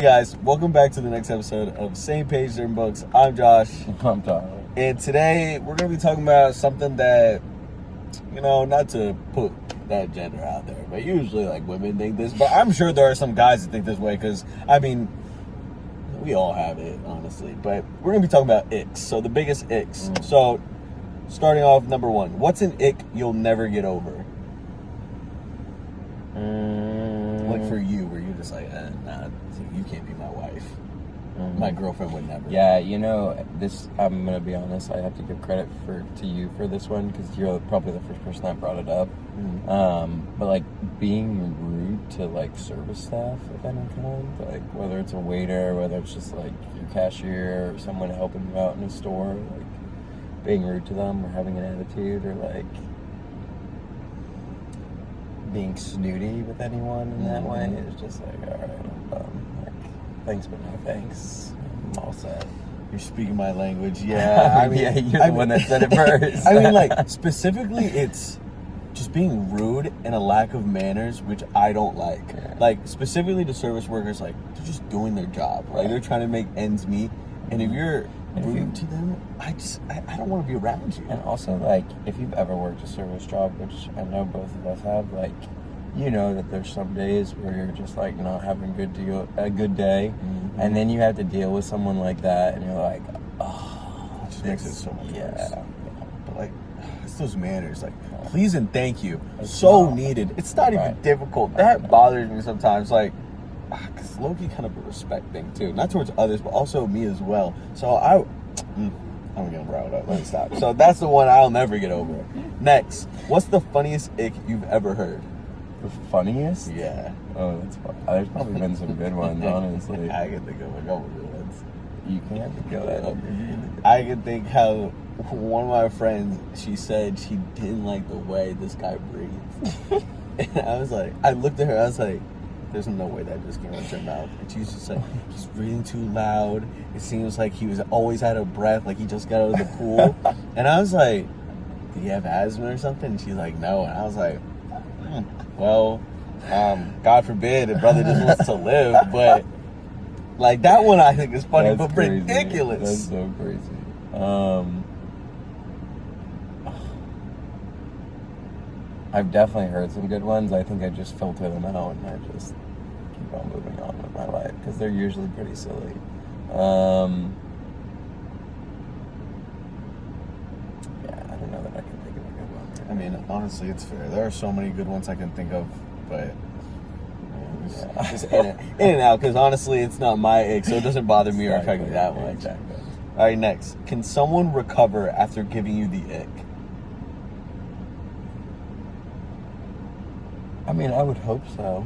Hey guys, welcome back to the next episode of Same Page, Different Books. I'm Josh. I'm Tyler. And today we're going to be talking about something that, not to put that gender out there, but usually like women think this, but I'm sure there are some guys that think this way because, we all have it, honestly. But we're going to be talking about icks. So the biggest icks. So starting off, number one, what's an ick you'll never get over? Like for you, where you're just like, nah, you can't be my wife. My girlfriend would never. Yeah, this, I'm going to be honest, I have to give credit to you for this one because you're probably the first person that brought it up. But like being rude to like service staff of any kind, like whether it's a waiter, whether it's just like your cashier or someone helping you out in a store, like being rude to them or having an attitude or like being snooty with anyone in that way is just like, all right, like, thanks but no thanks. I'm all set. You're speaking my language. Yeah. You're the one that said it first. Specifically, it's just being rude and a lack of manners, which I don't like. Yeah. Like, specifically to service workers, like, they're just doing their job. Like, they're trying to make ends meet. And if you're rude to them, I don't want to be around you. And also, like, if you've ever worked a service job, which I know both of us have, like, you know that there's some days where you're just, like, not having a good day. And then you have to deal with someone like that, and you're like, oh. It just makes it so much worse. Yeah. But, like, it's those manners. Like, please and thank you. So needed. It's not even difficult. That bothers me sometimes. Like, because low-key kind of a respect thing, too. Not towards others, but also me as well. So I'm getting riled up. Let me stop. So that's the one I'll never get over. Next, what's the funniest ick you've ever heard? The funniest? Yeah. Oh, that's fun. There's probably been some good ones, honestly. I can think of a couple good ones. You can't go ahead. I can think how one of my friends, she said she didn't like the way this guy breathed. And I looked at her, I was like, there's no way that just came out your mouth. And she was just like, he's breathing too loud. It seems like he was always out of breath, like he just got out of the pool. And I was like, do you have asthma or something? And she's like, no. And I was like, well, God forbid, a brother just wants to live. But, like, that one I think is funny, but crazy. Ridiculous. That's so crazy. I've definitely heard some good ones. I think I just filter them out and I just keep on moving on with my life because they're usually pretty silly. Yeah, I don't know that I can think of a good one. I mean, honestly, it's fair. There are so many good ones I can think of, but just in and out. Because honestly, it's not my ick, so it doesn't bother me or affect me that much. Exactly. All right, next. Can someone recover after giving you the ick? I mean, I would hope so.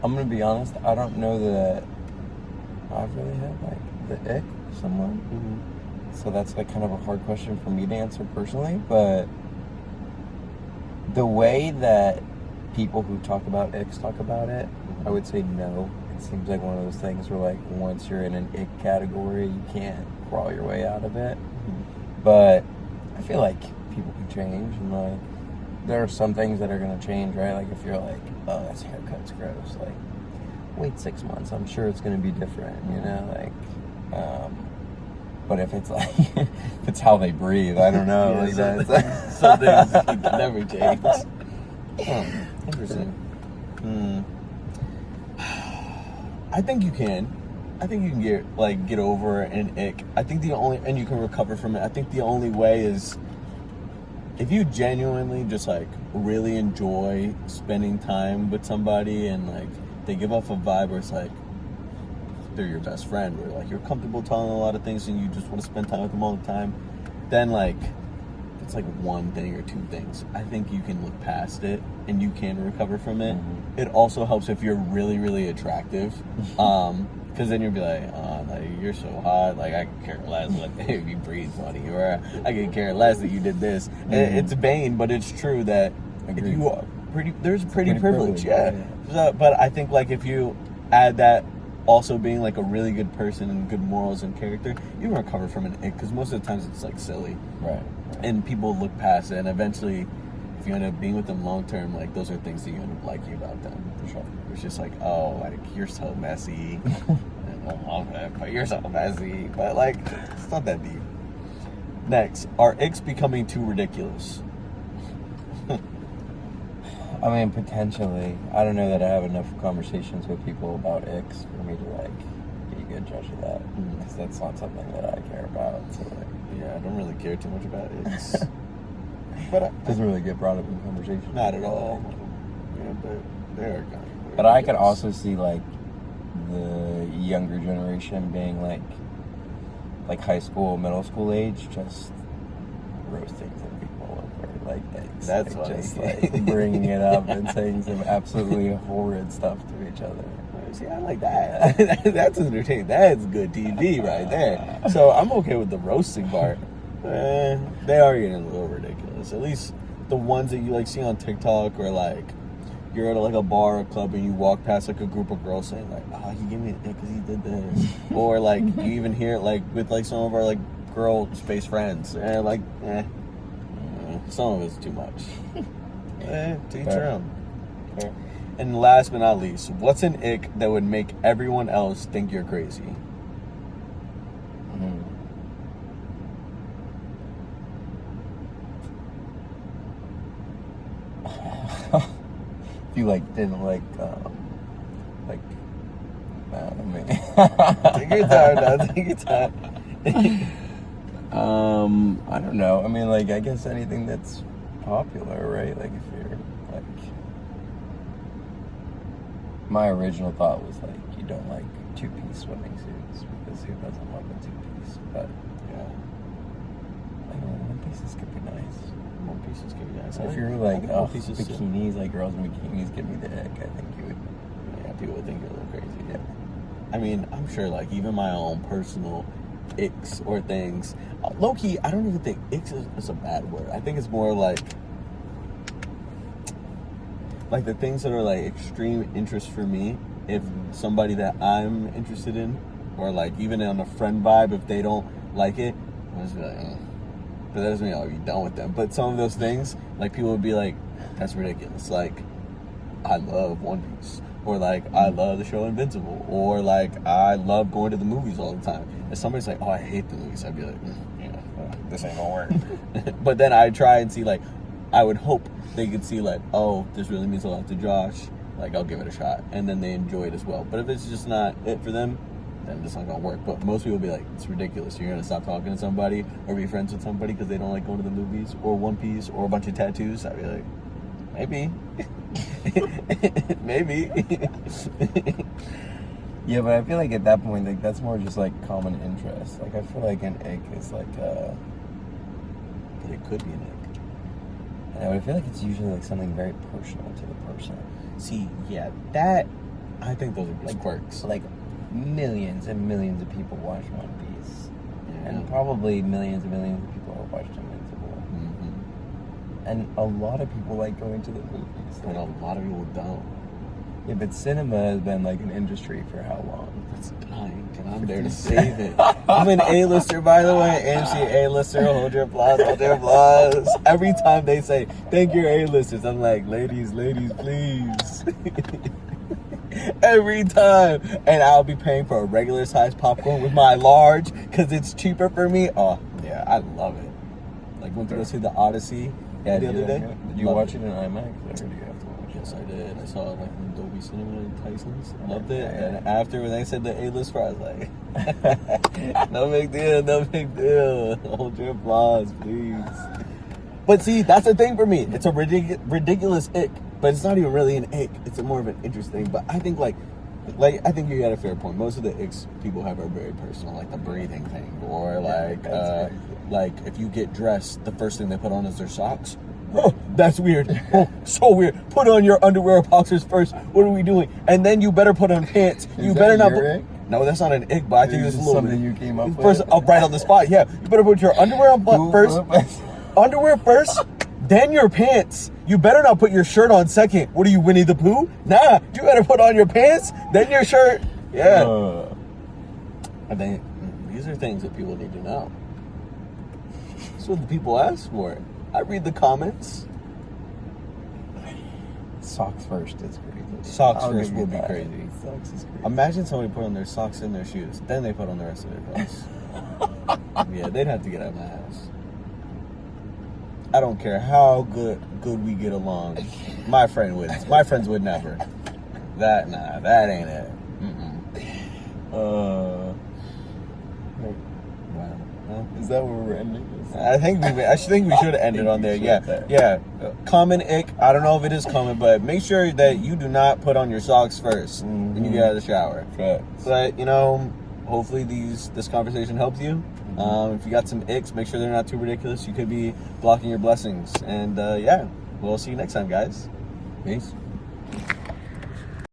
I'm going to be honest, I don't know that I've really had, like, the ick with someone. So that's, like, kind of a hard question for me to answer personally. But the way that people who talk about icks talk about it, I would say no. It seems like one of those things where, like, once you're in an ick category, you can't crawl your way out of it. But I feel like people can change and, like, there are some things that are going to change, right? Like, if you're like, oh, this haircut's gross, like, wait 6 months. I'm sure it's going to be different, Like, but if it's like, if it's how they breathe, I don't know. Like that. Some things never change. Interesting. I think you can. I think you can get over an ick. I think and you can recover from it. I think the only way is if you genuinely just, like, really enjoy spending time with somebody and, like, they give off a vibe where it's, like, they're your best friend or, like, you're comfortable telling a lot of things and you just want to spend time with them all the time, then, like, if it's, like, one thing or two things, I think you can look past it and you can recover from it. It also helps if you're really, really attractive. Because then you'll be like, oh, like, you're so hot, like, I could care less if you breathe funny, or I could care less that you did this. It's vain, but it's true that if you are there's pretty privilege, yeah. So, but I think, like, if you add that also being, like, a really good person and good morals and character, you can recover from an ick, because most of the times it's, like, silly. Right. And people look past it, and eventually, if you end up being with them long term, like those are things that you end up liking about them. For sure. It's just like, oh, like you're so messy. I don't love it, but you're so messy. But like, it's not that deep. Next, are icks becoming too ridiculous? I mean, potentially. I don't know that I have enough conversations with people about icks for me to like be a good judge of that, because that's not something that I care about. So like, Yeah, I don't really care too much about icks. But it doesn't really get brought up in conversation. not at all. Yeah, but they are kind of. But I could also see like the younger generation being like high school, middle school age, just roasting some people over like eggs. That's like, funny. just like bringing it up and saying some absolutely horrid stuff to each other. See, I like that. That's entertaining. That's good TV right there. So I'm okay with the roasting part. They are getting a little ridiculous. At least the ones that you like see on TikTok, or like you're at like a bar or club and you walk past like a group of girls saying like, "Oh, he gave me an ick because he did this," or like you even hear it like with like some of our like girl space friends, like, some of it's too much. To each their own. Fair. And last but not least, what's an ick that would make everyone else think you're crazy? If you like didn't like I mean, Take your time now, take your time. I don't know. I mean, like, I guess anything that's popular, right? Like, if you're like, my original thought was like, you don't like two-piece swimming suits, because who doesn't love a two-piece? But Yeah, like, one pieces could be nice. one pieces give you guys. If you're like, oh, pieces bikinis, like girls in bikinis give me the ick, I think you would. Yeah, people would think you're a little crazy. Yeah. I mean, I'm sure like even my own personal icks or things. Low key, I don't even think icks is a bad word. I think it's more like the things that are like extreme interest for me. If somebody that I'm interested in, or like even on a friend vibe, if they don't like it, I'll just be like, but that doesn't mean I'll be done with them. But some of those things, like people would be like, that's ridiculous. Like, I love One Piece, or like I love the show Invincible, or like I love going to the movies all the time. If somebody's like, oh, I hate the movies, I'd be like, this ain't gonna work. But then I try and see, like, I would hope they could see like, oh, this really means a lot to Josh. Like, I'll give it a shot, and then they enjoy it as well. But if it's just not it for them, then it's not gonna work. But most people will be like, it's ridiculous. You're gonna stop talking to somebody or be friends with somebody because they don't like going to the movies or One Piece or a bunch of tattoos. I'd be like, maybe. Maybe. Yeah, but I feel like at that point, like, that's more just like common interest. Like, I feel like an ick is like But it could be an ick. I would feel like it's usually like something very personal to the person. See, yeah, that, I think those are just Like quirks. Like millions and millions of people watch One Piece, Yeah. and probably millions and millions of people have watched Invincible, and a lot of people like going to the movies. But a lot of people don't. Yeah, but cinema has been like an industry for how long? It's dying, and I'm there to save it. I'm an A-lister, by the way. AMC A-lister. Hold your applause. Hold your applause. Every time they say, thank your A-listers, I'm like, ladies, please. Every time. And I'll be paying for a regular size popcorn with my large because it's cheaper for me. Oh, yeah, I love it. Like, went to go see The Odyssey the other day. Did you watch it in IMAX? I heard you have to watch it. Yes, I did. I saw it like in Dolby Cinema in Tyson's. Loved it. Yeah. And after when they said the A-list for, I was like, no big deal. Hold your applause, please. But see, that's the thing for me. It's a ridiculous ick, but it's not even really an ick. It's more of an interesting. But I think like I think you got a fair point. Most of the icks people have are very personal, like the breathing thing, or like if you get dressed, the first thing they put on is their socks. Oh, that's weird. Oh, so weird. Put on your underwear or boxers first. What are we doing? And then you better put on pants. You better not put. No, that's not an ick, but I think it's a little something you came up first, with. right on the spot. Yeah, you better put your underwear on first. Underwear first, then your pants. You better not put your shirt on second. What are you, Winnie the Pooh? Nah, you better put on your pants, then your shirt. Yeah. I think these are things that people need to know. That's what the people ask for. I read the comments. Socks first is crazy. Socks I'll first give you will be that. crazy. Socks is crazy. Imagine somebody put on their socks in their shoes, then they put on the rest of their clothes. Yeah, they'd have to get out of my house. I don't care how good we get along. My friend wins. My friends would never. That ain't it. Wow. Is that where we're ending this? I think we should end it on there. Yeah. Common ick. I don't know if it is common, but make sure that you do not put on your socks first when you get out of the shower. Facts. But hopefully this conversation helps you. If you got some icks, make sure they're not too ridiculous. You could be blocking your blessings. And we'll see you next time, guys. Peace.